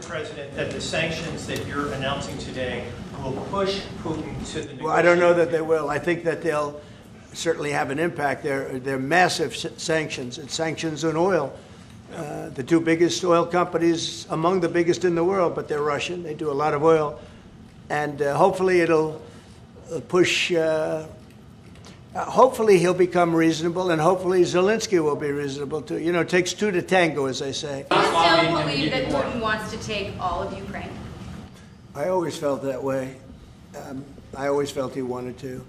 President, that the sanctions that you're announcing today will push Putin to the Well, I don't know that they will. I think that they'll certainly have an impact. They're massive sanctions. It's sanctions on oil. The two biggest oil companies, among the biggest in the world, but they're Russian. They do a lot of oil. And hopefully it'll push, hopefully he'll become reasonable, and hopefully Zelensky will be reasonable too. You know, it takes two to tango, as they say. Do you still believe that Putin wants to take all of Ukraine? I always felt that way. I always felt he wanted to.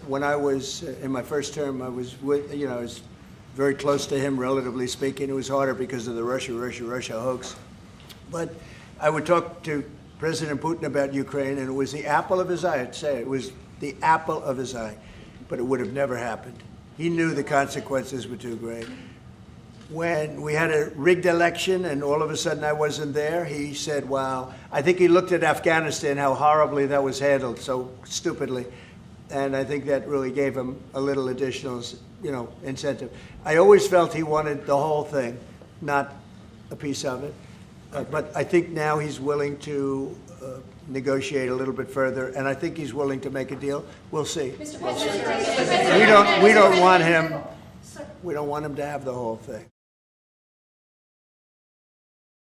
When I was in my first term, I was with, I was very close to him, relatively speaking. It was harder because of the Russia hoax. But I would talk to President Putin about Ukraine, and it was the apple of his eye. I'd say it was the apple of his eye, but it would have never happened. He knew the consequences were too great. When we had a rigged election and all of a sudden I wasn't there, he said, wow. I think he looked at Afghanistan, how horribly that was handled, so stupidly. And I think that really gave him a little additional, incentive. I always felt he wanted the whole thing, not a piece of it. But I think now he's willing to negotiate a little bit further, and I think he's willing to make a deal. We'll see. Mr. President, We don't want him. We don't want him to have the whole thing.